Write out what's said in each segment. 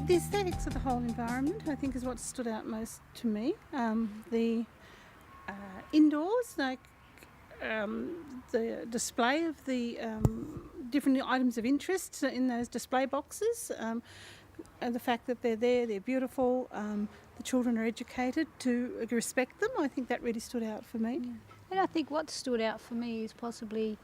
The aesthetics of the whole environment, I think, is what stood out most to me. The indoors, like the display of the different items of interest in those display boxes, and the fact that they're there, they're beautiful, the children are educated to respect them. I think that really stood out for me. Yeah. And I think what stood out for me is possibly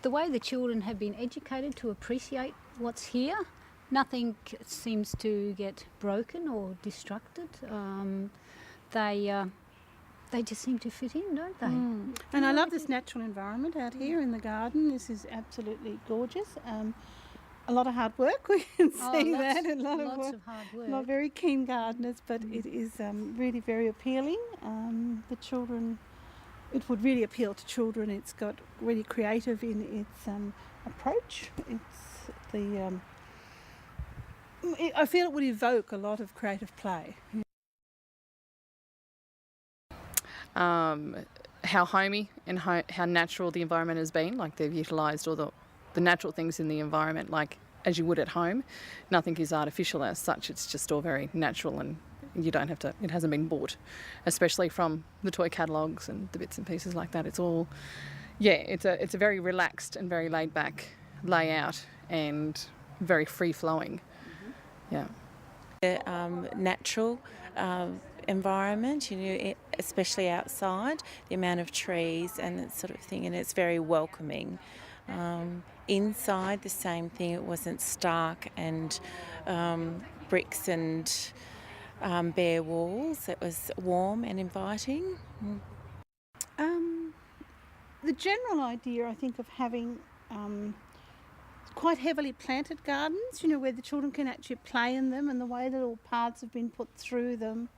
the way the children have been educated to appreciate what's here. Nothing seems to get broken or destructed. They just seem to fit in, don't they? And I love this natural environment out here in the garden. This is absolutely gorgeous. A lot of hard work, we can see that. Lots of hard work. Not very keen gardeners, but it is really very appealing. The children, it would really appeal to children. It's got really creative in its approach. It's the I feel it would evoke a lot of creative play. How homey and how natural the environment has been. Like they've utilised all the natural things in the environment, like as you would at home. Nothing is artificial as such. It's just all very natural, and you don't have to. It hasn't been bought, especially from the toy catalogues and the bits and pieces like that. It's all, it's a very relaxed and very laid back layout and very free flowing. Yeah. The natural environment, especially outside, the amount of trees and that sort of thing, and it's very welcoming. Inside, the same thing. It wasn't stark and bricks and bare walls. It was warm and inviting. The general idea, I think, of having quite heavily planted gardens, where the children can actually play in them, and the way that all paths have been put through them.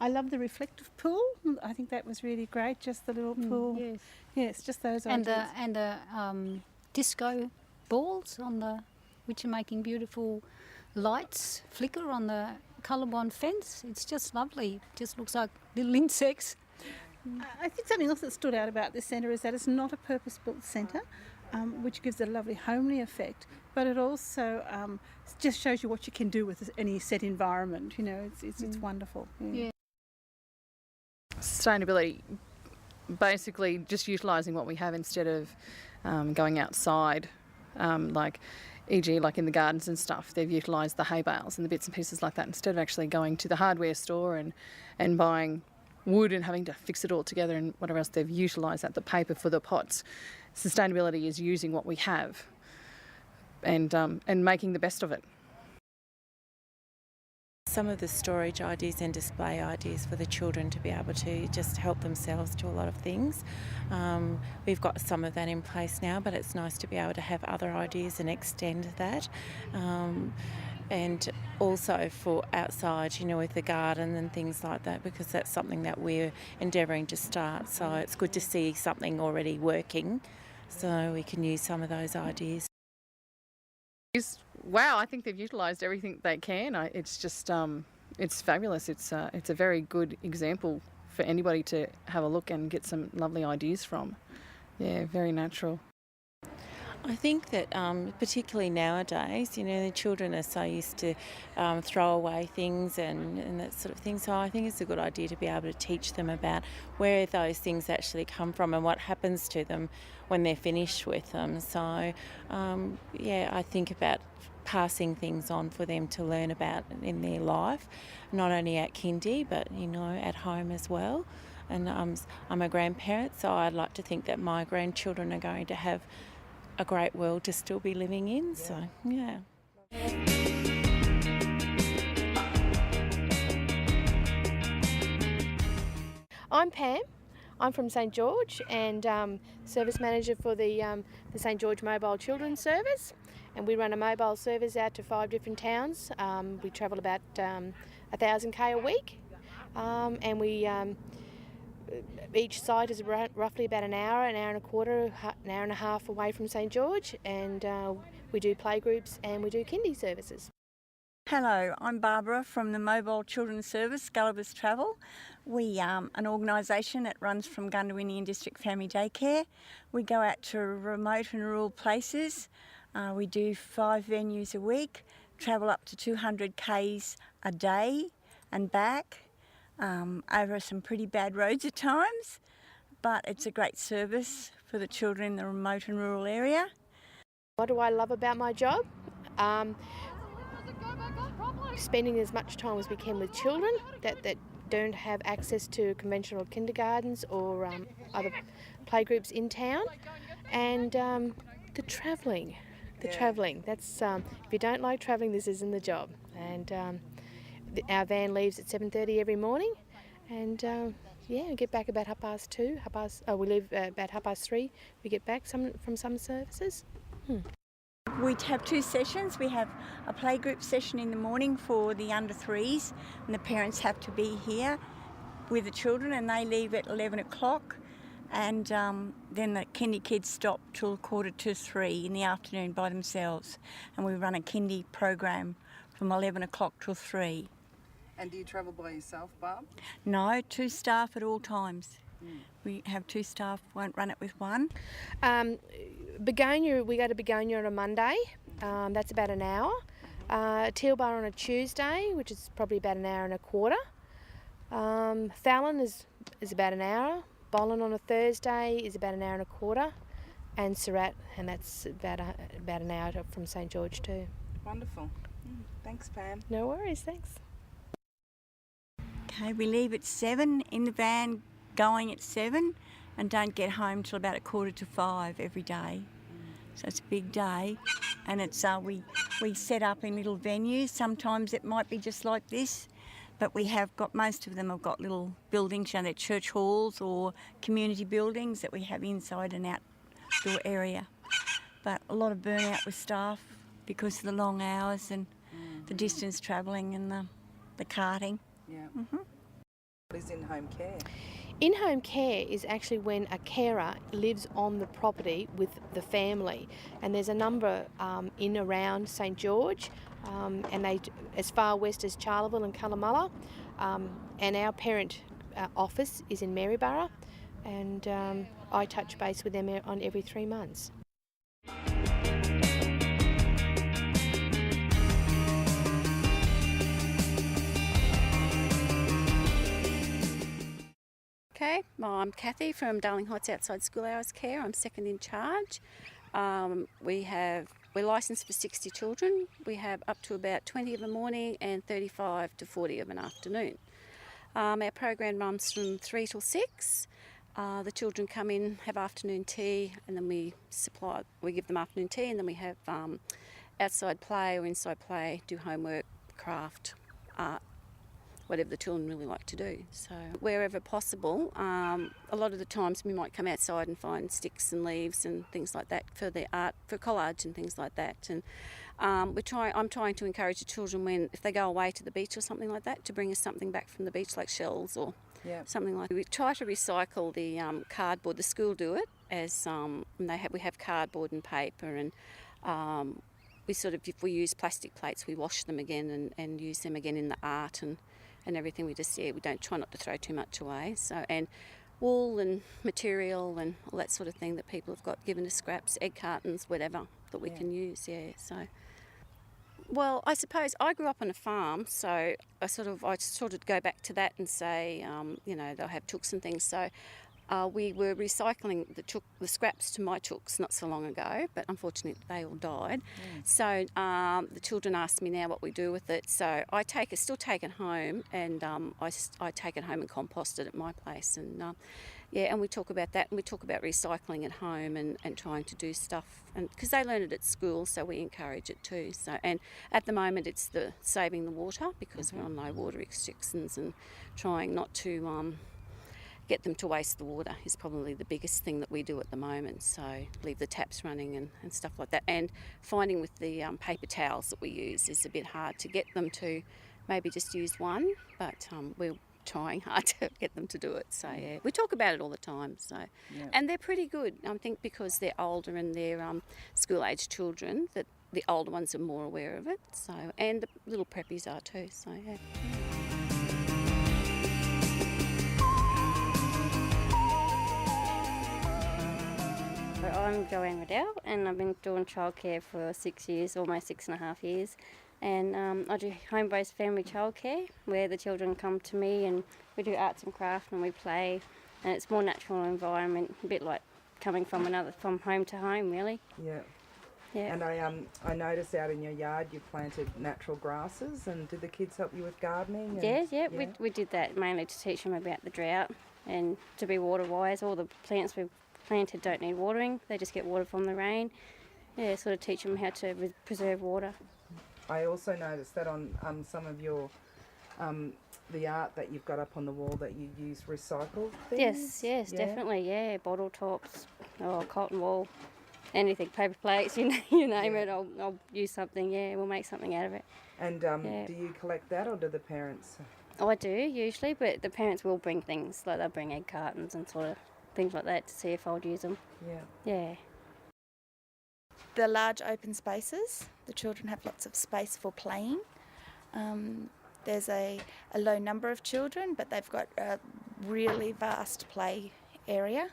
I love the reflective pool. I think that was really great, just the little pool. Yes. Yes, just those and ideas. the disco balls which are making beautiful lights flicker on the colour-bond fence. It's just lovely. Just looks like little insects. I think something else that stood out about this centre is that it's not a purpose-built centre, which gives a lovely homely effect, but it also just shows you what you can do with any set environment. It's wonderful. Yeah. Sustainability, basically just utilising what we have instead of going outside, like e.g. like in the gardens and stuff. They've utilised the hay bales and the bits and pieces like that instead of actually going to the hardware store and buying wood and having to fix it all together and whatever else. They've utilised that, the paper for the pots. Sustainability is using what we have and making the best of it. Some of the storage ideas and display ideas for the children to be able to just help themselves to a lot of things. We've got some of that in place now, but it's nice to be able to have other ideas and extend that. And also for outside, with the garden and things like that, because that's something that we're endeavouring to start. So it's good to see something already working, so we can use some of those ideas. Wow, I think they've utilised everything they can. It's just, it's fabulous. It's a very good example for anybody to have a look and get some lovely ideas from. Yeah, very natural. I think that particularly nowadays, the children are so used to throw away things and that sort of thing. So I think it's a good idea to be able to teach them about where those things actually come from and what happens to them when they're finished with them. So, I think about passing things on for them to learn about in their life, not only at kindy, but, at home as well. And I'm a grandparent, so I'd like to think that my grandchildren are going to have a great world to still be living in, so yeah. I'm Pam. I'm from St George and service manager for the St George Mobile Children's Service, and we run a mobile service out to 5 different towns. We travel about 1,000 k a week, and we each site is roughly about an hour and a quarter, an hour and a half away from St George, and we do playgroups and we do kindy services. Hello, I'm Barbara from the Mobile Children's Service, Gulliver's Travel. We are an organisation that runs from Gundawinian District Family Daycare. We go out to remote and rural places. We do 5 venues a week. travel up to 200 k's a day and back over some pretty bad roads at times, but it's a great service for the children in the remote and rural area. What do I love about my job? Spending as much time as we can with children that don't have access to conventional kindergartens or other playgroups in town, and the travelling. That's if you don't like travelling, this isn't the job. And our van leaves at 7:30 every morning, and we get back about 2:30. We leave about 3:30. We get back from some services. We have 2 sessions. We have a playgroup session in the morning for the under 3s, and the parents have to be here with the children, and they leave at 11 o'clock. And then the kindy kids stop till 2:45 in the afternoon by themselves, and we run a kindy program from 11 o'clock till 3. And do you travel by yourself, Barb? No, 2 staff at all times. We have 2 staff, won't run it with one. Begonia, we go to Begonia on a Monday, that's about an hour. Tealbar on a Tuesday, which is probably about an hour and a quarter. Fallon is about an hour. Bolin on a Thursday is about an hour and a quarter. And Surat, and that's about an hour from St George too. Wonderful. Thanks, Pam. No worries, thanks. Okay, we leave at 7 in the van, going at 7, and don't get home till about 4:45 every day. So it's a big day, and it's we set up in little venues. Sometimes it might be just like this, but most of them have got little buildings, they're church halls or community buildings that we have inside and outdoor area. But a lot of burnout with staff because of the long hours and the distance travelling and the carting. Yeah. What is in-home care? In-home care is actually when a carer lives on the property with the family, and there's a number in around St George, and they as far west as Charleville and Cunnamulla, and our parent office is in Maryborough, and I touch base with them on every 3 months. Okay, well, I'm Kathy from Darling Heights Outside School Hours Care. I'm second in charge. We're licensed for 60 children. We have up to about 20 of a morning and 35 to 40 of an afternoon. Our program runs from 3 till 6. The children come in, have afternoon tea, and then we give them afternoon tea, and then we have outside play or inside play, do homework, craft, art, whatever the children really like to do. So wherever possible, a lot of the times we might come outside and find sticks and leaves and things like that for the art, for collage and things like that. And I'm trying to encourage the children if they go away to the beach or something like that, to bring us something back from the beach like shells or something like that. We try to recycle the cardboard. The school do it as we have cardboard and paper, and if we use plastic plates, we wash them again and use them again in the art and everything. We don't try not to throw too much away. So, and wool and material and all that sort of thing that people have got given as scraps, egg cartons, whatever that we can use. Yeah. So, well, I suppose I grew up on a farm, so I sort of go back to that and say, they'll have chooks and things. So we were recycling the scraps to my chooks not so long ago, but unfortunately they all died. So the children asked me now what we do with it. So I still take it home, and I take it home and compost it at my place. And and we talk about that, and we talk about recycling at home and trying to do stuff, and because they learn it at school, so we encourage it too. So, and at the moment it's the saving the water, because we're on low water restrictions, and trying not to get them to waste the water is probably the biggest thing that we do at the moment. So leave the taps running and stuff like that. And finding with the paper towels that we use is a bit hard to get them to maybe just use one, but we're trying hard to get them to do it. So we talk about it all the time. So and they're pretty good. I think because they're older and they're school age children, that the older ones are more aware of it. So, and the little preppies are too. So I'm Joanne Riddell, and I've been doing childcare for 6 years, almost 6.5 years. And I do home-based family childcare where the children come to me and we do arts and craft and we play, and it's more natural environment, a bit like coming from home to home really. Yeah. Yeah. And I noticed out in your yard you planted natural grasses, and did the kids help you with gardening? Yeah. We did that mainly to teach them about the drought and to be water wise. All the plants we've planted don't need watering, they just get water from the rain. Yeah, sort of teach them how to preserve water. I also noticed that on some of your the art that you've got up on the wall that you use recycled things. Yes, Yeah? definitely. Yeah, bottle tops, or cotton wool, anything, paper plates. You name it. I'll use something. Yeah, we'll make something out of it. And Yeah. do you collect that, or do the parents? Oh, I do usually, but the parents will bring things like they'll bring egg cartons and sort of things like that to see if I'll use them. Yeah. Yeah. The large open spaces, the children have lots of space for playing. There's a low number of children, but they've got a really vast play area.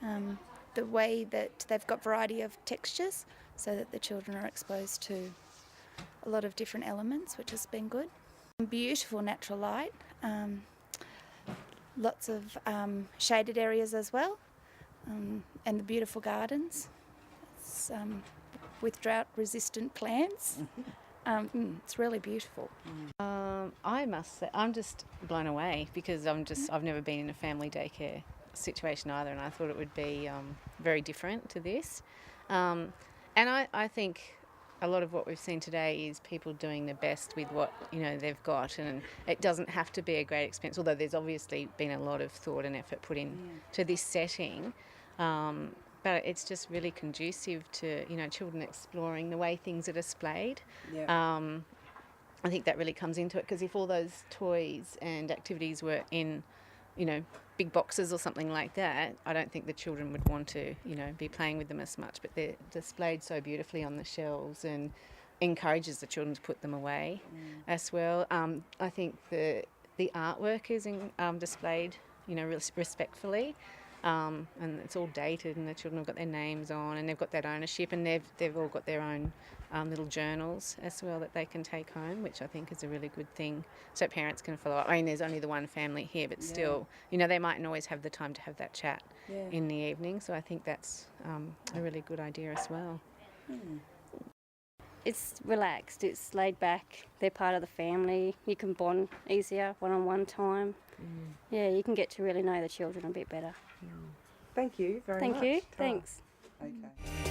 The way that they've got variety of textures so that the children are exposed to a lot of different elements, which has been good. Beautiful natural light, lots of shaded areas as well, and the beautiful gardens. It's, with drought-resistant plants. It's really beautiful. I must say, I'm just blown away because I've never been in a family daycare situation either, and I thought it would be very different to this. And I think a lot of what we've seen today is people doing the best with what they've got, and it doesn't have to be a great expense. Although there's obviously been a lot of thought and effort put in to this setting. But it's just really conducive to children exploring the way things are displayed. Yeah. I think that really comes into it, because if all those toys and activities were in big boxes or something like that, I don't think the children would want to be playing with them as much. But they're displayed so beautifully on the shelves and encourages the children to put them away as well. I think the artwork is displayed respectfully. And it's all dated, and the children have got their names on, and they've got that ownership, and they've all got their own little journals as well that they can take home, which I think is a really good thing, so parents can follow up. I mean, there's only the one family here, but still, they mightn't always have the time to have that chat in the evening, so I think that's a really good idea as well. It's relaxed, it's laid back, they're part of the family, you can bond easier one-on-one time. Yeah, you can get to really know the children a bit better. Thank you very much. Thank you, Tara. thanks. Okay.